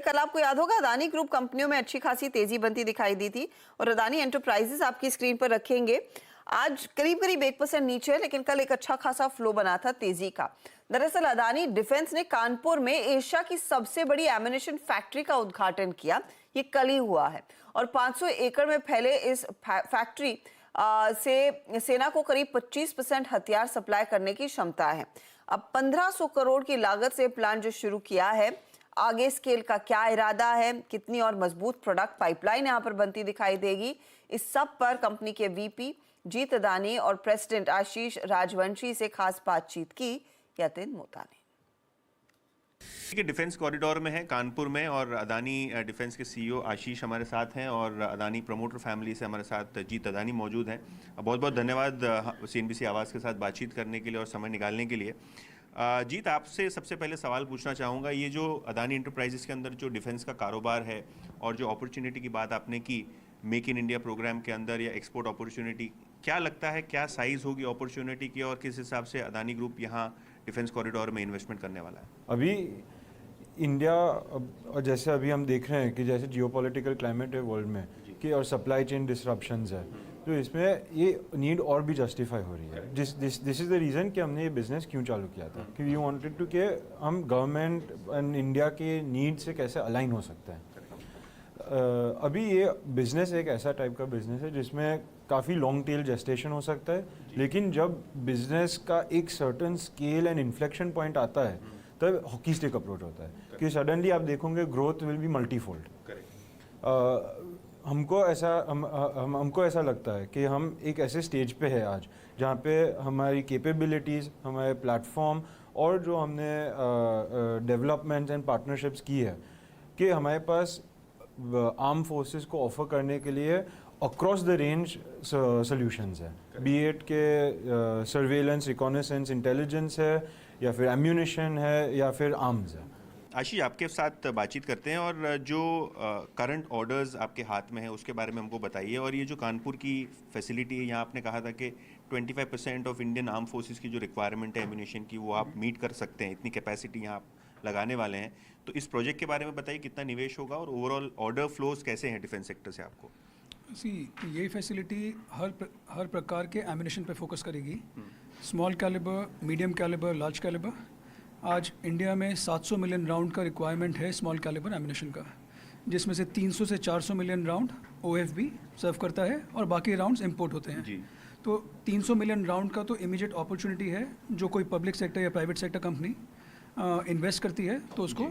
कल आपको याद होगा अदानी ग्रुप कंपनियों में अच्छी खासी तेजी बनती दिखाई दी थी और अदानी एंटरप्राइजेस आपकी स्क्रीन पर रखेंगे। आज करीब करीब 1% नीचे है, लेकिन कल एक अच्छा खासा फ्लो बना था तेजी का। दरअसल अदानी डिफेंस ने कानपुर में एशिया की सबसे बड़ी एमिनेशन फैक्ट्री का उद्घाटन किया। ये कल ही हुआ है और 500 एकड़ में फैले इस फैक्ट्री से सेना को करीब 25% हथियार सप्लाई करने की क्षमता है। अब 1500 करोड़ की लागत से प्लान जो शुरू किया है, आगे स्केल का क्या इरादा है, कितनी और मजबूत प्रोडक्ट पाइपलाइन यहां पर बनती दिखाई देगी, इस सब पर कंपनी के वीपी जीत अदानी और प्रेसिडेंट आशीष राजवंशी से खास बातचीत की यतिन मोता ने। कि डिफेंस कॉरिडोर में है कानपुर में, और अदानी डिफेंस के सीईओ आशीष हमारे साथ हैं और अदानी प्रमोटर फैमिली से हमारे साथ जीत अदानी मौजूद हैं। बहुत बहुत धन्यवाद सीएनबीसी आवाज़ के साथ बातचीत करने के लिए और समय निकालने के लिए। जीत, आपसे सबसे पहले सवाल पूछना चाहूँगा, ये जो अदानी एंटरप्राइजेस के अंदर जो डिफेंस का कारोबार है और जो अपॉर्चुनिटी की बात आपने की मेक इन इंडिया प्रोग्राम के अंदर या एक्सपोर्ट अपॉर्चुनिटी, क्या लगता है क्या साइज़ होगी अपॉर्चुनिटी की और किस हिसाब से अदानी ग्रुप यहाँ डिफेंस कॉरिडोर में इन्वेस्टमेंट करने वाला है? अभी इंडिया और जैसे अभी हम देख रहे हैं कि जैसे जियोपॉलिटिकल क्लाइमेट है वर्ल्ड में कि और सप्लाई चेन डिसरप्शंस है, तो इसमें ये नीड और भी जस्टिफाई हो रही है। दिस इज़ द रीज़न कि हमने ये बिज़नेस क्यों चालू किया था कि वी वांटेड टू कि हम गवर्नमेंट एंड इंडिया के नीड से कैसे अलाइन हो सकते हैं। अभी ये बिज़नेस एक ऐसा टाइप का बिज़नेस है जिसमें काफ़ी लॉन्ग टेल जेस्टेशन हो सकता है, लेकिन जब बिज़नेस का एक certain scale and inflection point आता है तब हॉकी स्टिक अप्रोच होता है कि सडनली आप देखोगे ग्रोथ विल बी मल्टीफोल्ड। हमको ऐसा लगता है कि हम एक ऐसे स्टेज पे है आज जहाँ पे हमारी कैपेबिलिटीज़, हमारे प्लेटफॉर्म और जो हमने डेवलपमेंट्स एंड पार्टनरशिप्स की है कि हमारे पास आर्म फोर्सेस को ऑफर करने के लिए अक्रॉस द रेंज सॉल्यूशंस है, बी एट के सर्वेलेंस, रिकॉनेसेंस, इंटेलिजेंस है या फिर एम्यूनिशन है या फिर आर्म्स है। आशीष, आपके साथ बातचीत करते हैं और जो करंट ऑर्डर्स आपके हाथ में है उसके बारे में हमको बताइए। और ये जो कानपुर की फैसिलिटी है, यहाँ आपने कहा था कि 25% ऑफ इंडियन आर्म फोर्सेस की जो रिक्वायरमेंट है एम्यूनिशन की वो आप मीट कर सकते हैं, इतनी कैपेसिटी यहाँ आप लगाने वाले हैं। तो इस प्रोजेक्ट के बारे में बताइए, कितना निवेश होगा और ओवरऑल ऑर्डर फ्लोज कैसे हैं डिफेंस सेक्टर से आपको? ये फैसिलिटी हर प्रकार के एम्यूनिशन पे फोकस करेगी, small calibre, medium calibre, large calibre. आज इंडिया में 700 मिलियन राउंड का रिक्वायरमेंट है स्मॉल कैलिबर एम्यूनिशन का, जिसमें से 300 से 400 मिलियन राउंड OFB सर्व करता है और बाकी राउंड्स इंपोर्ट होते हैं जी। तो 300 मिलियन राउंड का तो इमीडिएट अपॉर्चुनिटी है, जो कोई पब्लिक सेक्टर या प्राइवेट सेक्टर कंपनी इन्वेस्ट करती है तो उसको